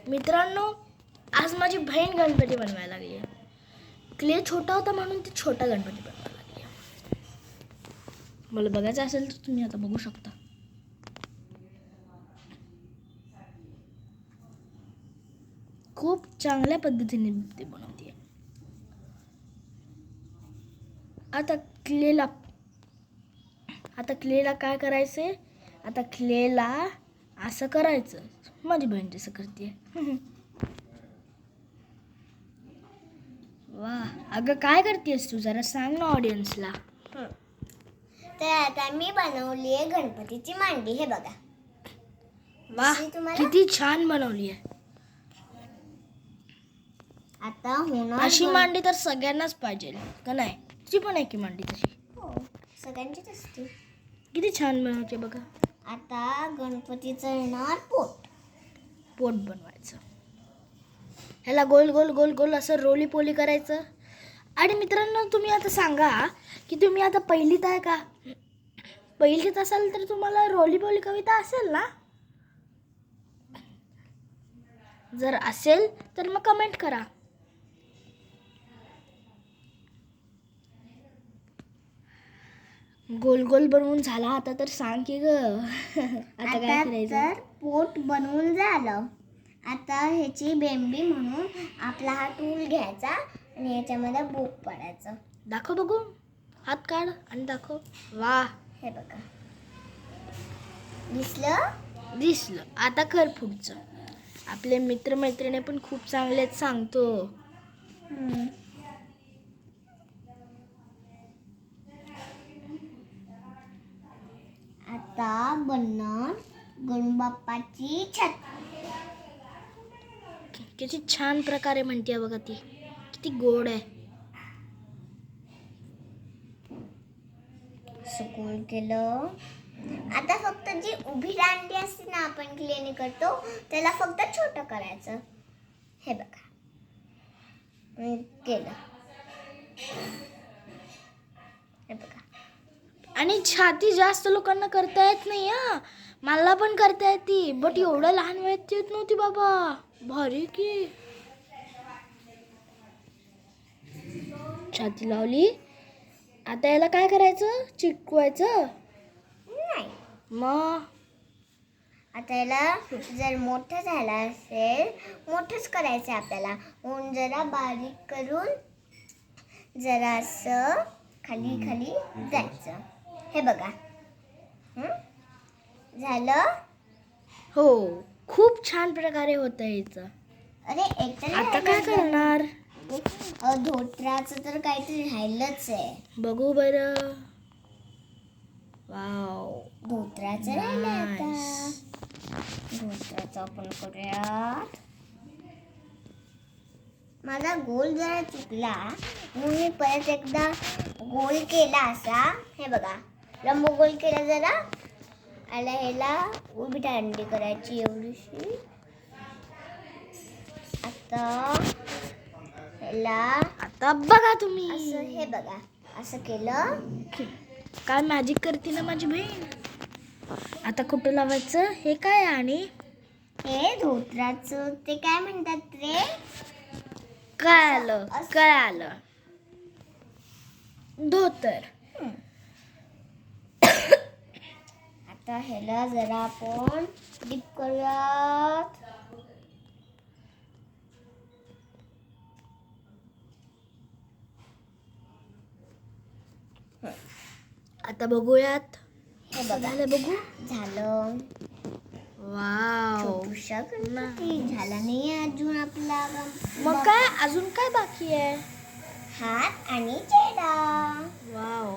मित्रांनो, आज माझी बहीण गणपती बनवायला लागली आहे. क्ले छोटा होता म्हणून ती छोटा गणपती बनवायला लागली आहे. मला बघायचं असेल तर तुम्ही आता बघू शकता. खूप चांगल्या पद्धतीने ते बनवते. आता क्लेला काय करायचंय? आता क्लेला असं करायचं. माझी बहीण तसं करते. वा, अगं काय करतेस तू? जरा सांग ना ऑडियन्सला. तर आता मी बनवली आहे गणपतीची मांडी. हे बघा. वा, किती छान बनवली आहे. आता होणार अशी मांडी तर सगळ्यांनाच पाहिजे का नाही? तुझी पण आहे की मांडी तशी? हो, सगळ्यांचीच असते. किती छान बनवते बघा. आता गणपतीचं येणार पोट बनवायचं. ह्याला गोल गोल गोल गोल असं रोली पोली करायचं. आणि मित्रांनो, तुम्ही आता सांगा की तुम्ही आता पहिलीत आहे का? पहिलीत असाल तर तुम्हाला रोली पोली कविता असेल ना? जर असेल तर मग कमेंट करा. गोल गोल बनवून झाला आता तर सांग की ग. आता काय करायचं? तर पोट बनवून झालं. आता ह्याची बेंबी म्हणून आपला हा टूल घ्यायचा आणि याच्यामध्ये बुक पडायचं. दाखव बघू. हात काढ आणि दाखव. वा, हे बघा. दिसलं. आता कर पुढचं. आपले मित्रमैत्रिणी पण खूप चांगलेच सांगतो. आता बनणार गणबाप्पाची छत. किती छान प्रकारे म्हणते बघा ती. किती गोड आहे. सुकून केलं. आता फक्त जी उभी दांडी असते ना, आपण क्लेने करतो, त्याला फक्त छोटं करायचं. हे बघा. केलं. हे बघा. आणि छाती जास्त लोकांना करता येत नाही. हा, मला पण करता येते, बट एवढं लहान वयात येत नव्हती बाबा. भारी की. छाती लावली. आता याला काय करायचं? चिटकवायचं नाही. मग आता याला जर मोठं झालं असेल, मोठंच करायचं आपल्याला. म्हणून जरा बारीक करून जरा असं खाली खाली जायचं. हे बघा. झालं. हो, खूप छान प्रकारे होतं याचं. अरे एकतर आता काय करणार? धोत्राचं तर काहीतरी राहिलंच आहे. बघू बरं. वाव, धोत्राचं राहिलं आता. धोत्राचं आपण करूया. माझा गोल जरा चुकला म्हणून मी परत एकदा गोल केला असा. हे बघा, लंब गोल केला जरा. आणि ह्याला उभी दांडी करायची एवढीशी. आता बघा तुम्ही. असं हे बघा, असं केलं. काय मॅजिक करते ना माझी बहीण. आता कुठं लावायचं? हे काय? आणि हे धोत्राचं ते काय म्हणतात रे? कळालं. धोतर. आता ह्याला जरा आपण डीप करूयात. आता बघूयात. हे बघा. बघू. झालं. वाव, छोटूशा गणपती झाला नाही अजून आपला. मग काय अजून काय बाकी आहे? हात आणि चेहरा. वाव.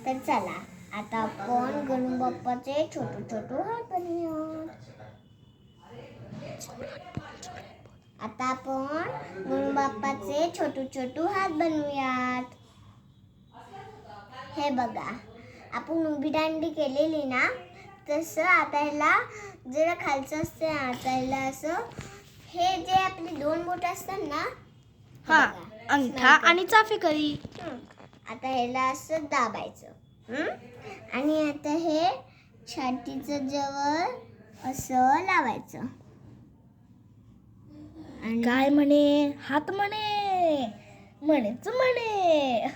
तर चला आता आपण गणबाप्पाचे छोटू हात बनवूया. आता आपण गणबाप्पाचे छोटू हात बनवूयात. हे बघा, आपण उभी दांडी केलेली ना, तसं आता ह्याला जरा खालचं असते. आता ह्याला असं हे जे आपले दोन बोट असतात ना, हा, अंगठा आणि चाफेकरी. आता ह्याला असं दाबायचं. आणि आता हे छातीचं जवळ असं लावायचं. आणि काय म्हणे? हात म्हणे, म्हणेच म्हणे.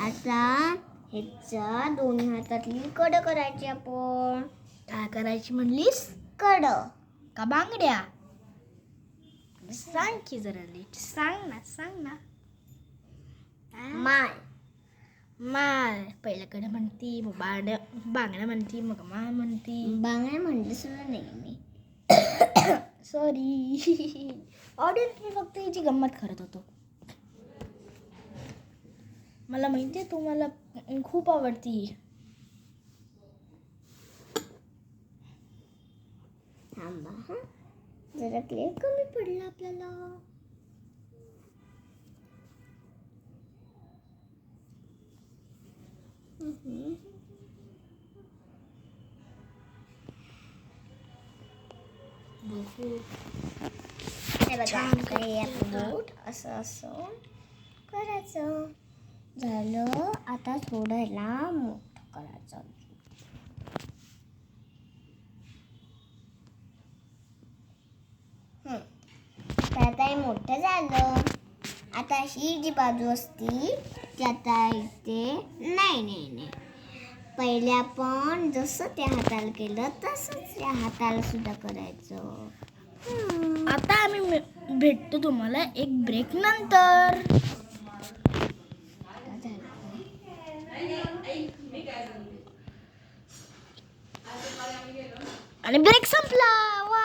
आता ह्याच्या दोन्ही हातातली कड करायची आपण. काय करायची म्हणलीस? कड. का बांगड्या? सांग की जरा नीट सांग ना. माय. माळ पहिल्याकडे म्हणती, मग बांगड्या म्हणती, मग माळ म्हणती. बांगड्या म्हणलं सुद्धा नाही मी. सॉरी ऑडियन्स, मी फक्त हिची गंमत करत होतो. मला माहिती आहे तुम्हाला खूप आवडती. थांबा हा, जरा क्ले कमी पडला आपल्याला. हे बघा, आता हे आपलं बोट असं करायचं. झालं. आता थोडं ह्याला मोठं करायचं. तर आता हे मोठं झालं. आता ही जी बाजू असती ती आता इथे नाही. पहिले आपण जसं त्या हाताला केलं तसंच त्या हाताला सुद्धा करायचं. आता आम्ही भेटतो तुम्हाला एक ब्रेक नंतर. आणि ब्रेक संपला. वा.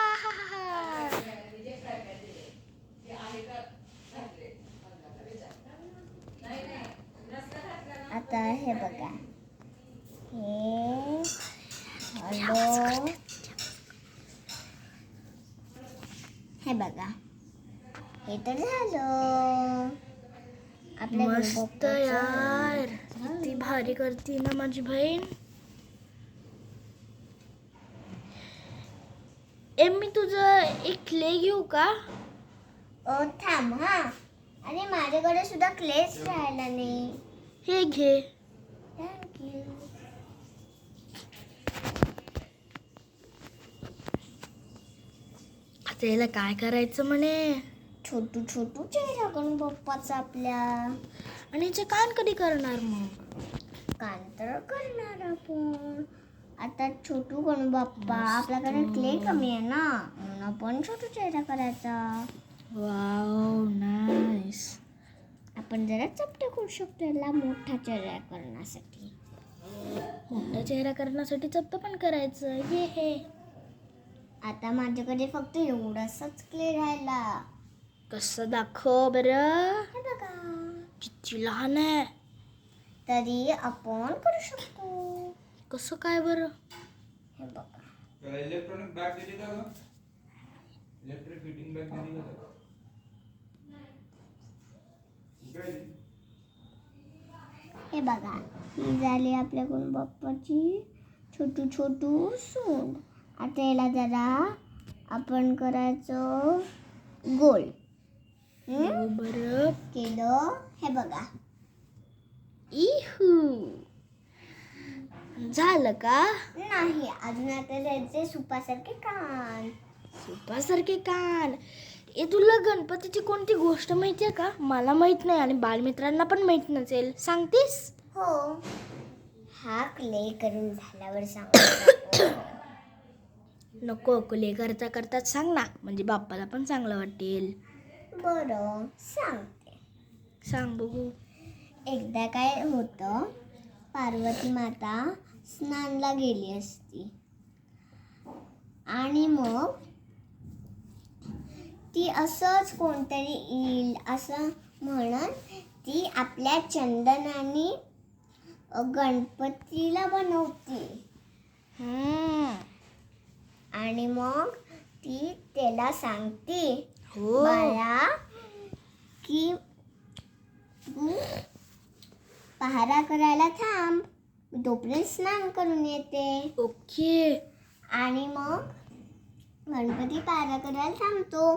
आता हे बघा, हे बघा, हे तर झालं आपल्या मस्त गणपतीचं. यार, किती भारी करते ना माझी बहीण. मी तुझं एक क्ले घेऊ का? थांब हा. अरे माझ्याकडे सुद्धा क्लेच राहिला नाही. हे घे. थँक्यू. आता याला काय करायचं म्हणे? छोटू चेहरा करून बाप्पाचा आपल्या. आणि याचे कान कधी करणार मग? कान तर करणार आपण. आता छोटू गणू बाप्पा, आपल्याकडे क्ले कमी आहे ना, म्हणून आपण छोटू चेहरा करायचा. Wow, nice. आपण जरा चपटे करू शकतो याला मोठा चेहरा करण्यासाठी. मोठा चेहरा करण्यासाठी चपट पण करायचं. ये हे. आता माझ्याकडे फक्त एवढासाच क्ले राहिला. कसं दाखव बरं. हे बघा, किती लहान आहे. तरी आपण करू शकतो. कसं काय बरं? हे बघा, इलेक्ट्रॉनिक बॅग दिली का ग? इलेक्ट्रिक फिटिंग बॅग दिली का? हे बघा, ही झाली आपल्याकडून बाप्पाची छोटू सून. आता याला जरा आपण करायचं गोल. बरं. केलं. हे बघा, इहू. झालं का? नाही अजून. आता त्याचे सुपासारखे कान. सुपासारखे कान. तुला गणपतीची कोणती गोष्ट माहिती आहे का? मला माहित नाही आणि बालमित्रांना पण माहित नसेल. सांगतेस? हो, हा क्ले करून झाल्यावर सांगतो. नको, क्ले करताच सांग ना, म्हणजे बाप्पाला पण चांगलं वाटेल. बरं, सांगते. सांग बघू. एकदा काय होतं, पार्वती माता स्नानला गेली असती आणि मग ती असंच कोणतरी येईल असं म्हणून ती आपल्या चंदनाने गणपतीला बनवते. आणि मग ती त्याला सांगते, हो. बाळा, की तू पहारा करायला थांब, मी तोपर्यंत स्नान करून येते. ओके. आणि मग गणपती पहारा करायला थांबतो.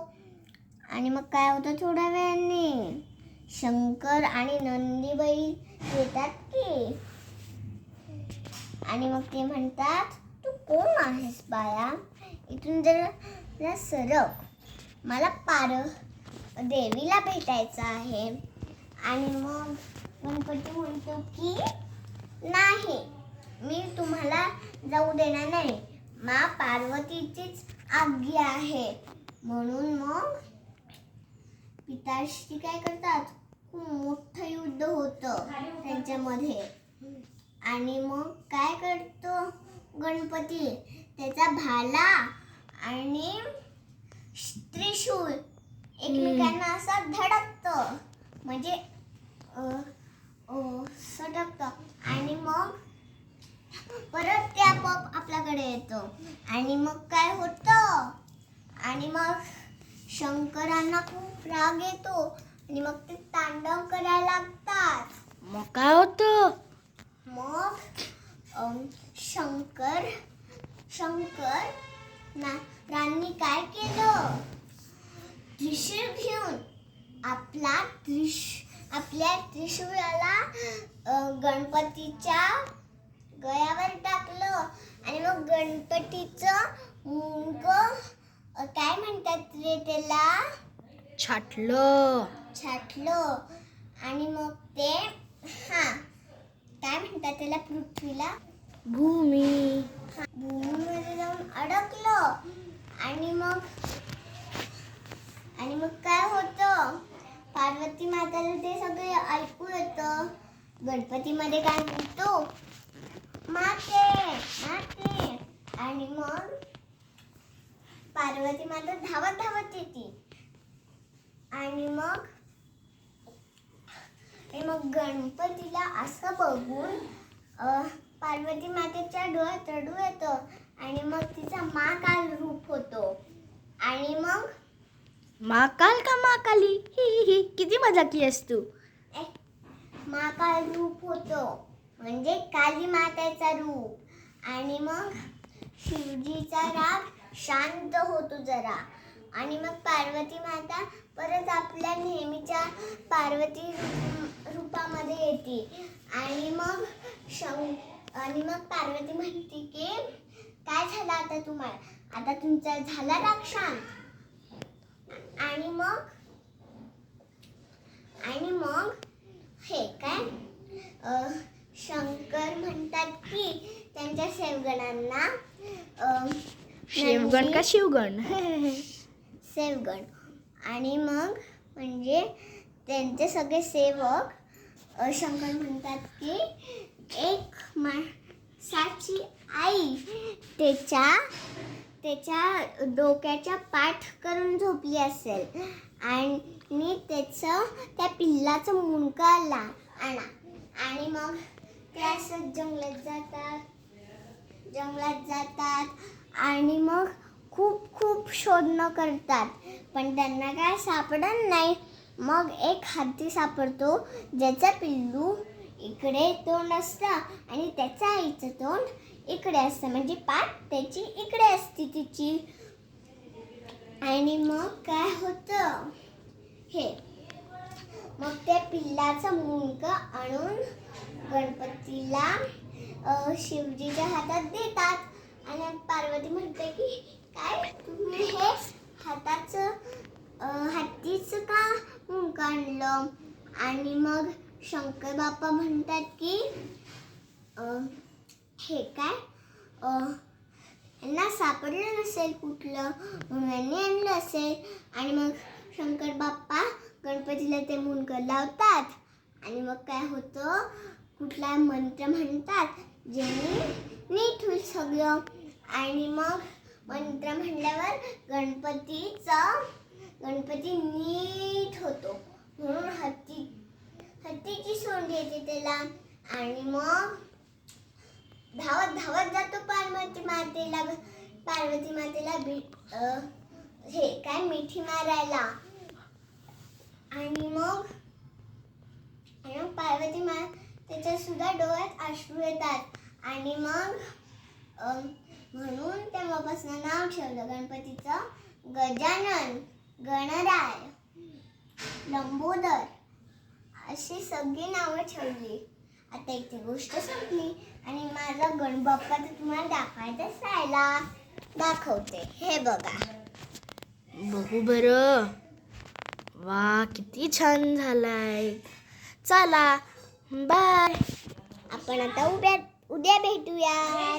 आणि मग काय होतं, थोड्या वेळाने शंकर आणि नंदी बैल येतात की. आणि मग ते म्हणतात, तू कोण आहेस बाळा, इथून जरा सरक, मला देवीला भेटायचं आहे. आणि मग गणपती म्हणतो की नाही, मी तुम्हाला जाऊ देणार नाही, मा पार्वतीचीच आज्ञा आहे. म्हणून मग पिताश्री काय करतात, खूप मोठं युद्ध होतं त्यांच्यामध्ये. आणि मग काय करतो गणपती, त्याचा भाला आणि त्रिशूल एकमेकांना असं धडकतं, म्हणजे सटकतं. आणि मग परत ते आपोआप आपल्याकडे येतं. आणि मग काय होतं, आणि मग शंकरांना खूप राग येतो आणि मग ते तांडव करायला लागतात. मग काय होतं? मग शंकरांनी काय केलं, त्रिशूळ घेऊन आपल्या त्रिशूळाला गणपतीच्या गळ्यावर टाकलं. आणि मग गणपतीचं मुंग काय म्हणतात रे त्याला, छाटलं. आणि मग ते काय म्हणतात त्याला, पृथ्वीला, भूमीमध्ये जाऊन अडकलं. आणि मग काय होतं, पार्वती माताला ते सगळे ऐकू येतं. गणपतीमध्ये काय म्हणतो, माते. आणि मग पार्वती माता धावत येते. आणि मग गणपतीला असं बघून पार्वती मातेच्या डोळ्यात रडू येतं. आणि मग तिचा महाकाल रूप होतो. आणि मग महाकाल का महाकाली, ही किती मजा केलीस तू. महाकाल रूप होतो, म्हणजे काली मातेचा रूप. आणि मग शिवजीचा राग शांत होतो जरा. आणि मग पार्वती माता परत आपल्या नेहमीच्या पार्वती रूपामध्ये येते. आणि मग पार्वती म्हणते की काय झालं आता तुम्हाला, आता तुमचा झाला राग शांत. आणि मग हे काय शंकर म्हणतात की त्यांच्या सेवगणांना, शेवगण का शिवगण. सेवगण. आणि मग म्हणजे त्यांचे सगळे सेवक शंकर म्हणतात की एक माणसाची आई त्याच्या डोक्याच्या पाठ करून झोपली असेल आणि त्या पिल्लाचं मुंडकं आणा. आणि मग ते असं जंगलात जातात आणि मग खूप शोधणं करतात, पण त्यांना काय सापडत नाही. मग एक हत्ती सापडतो, ज्याचं पिल्लू इकडे तोंड असतं आणि त्याच्या आईचं तोंड इकडे असतं, म्हणजे पाठ त्याची इकडे असते तिची. आणि मग काय होतं, मग त्या पिल्लाचं मुंडकं आणून गणपतीला शिवजीच्या हातात देतात. आणि पार्वती म्हणते की काय तुम्ही हे हत्तीचं का मुंडकं आणलं. आणि मग शंकर बाप्पा म्हणतात की हे काय यांना सापडलं नसेल कुठलं, म्हणून यांनी आणलं असेल. आणि मग शंकर बाप्पा गणपतीला ते मुंडकं लावतात. आणि मग काय होतं, कुठला मंत्र म्हणतात ज्याने नीट होईल सगळं. आणि मग मंत्र म्हणल्यावर गणपती नीट होतो, म्हणून हत्तीची सोंड येते त्याला. आणि मग धावत जातो पार्वती मातेला मिठी मारायला. आणि मग पार्वती मातेच्या सुद्धा डोळ्यात अश्रू येतात. आणि मग म्हणून तेव्हापासून नाव ठेवलं गणपतीचं गजानन, गणराय, लंबोदर अशी सगळी नावं ठेवली. आता इथे गोष्ट संपली आणि माझा गणबाप्पा तर तुम्हाला दाखवायचाच राहिला. दाखवते, हे बघा. बघू बरं. वा किती छान झालाय. चला बाय. आपण आता उद्या भेटूया.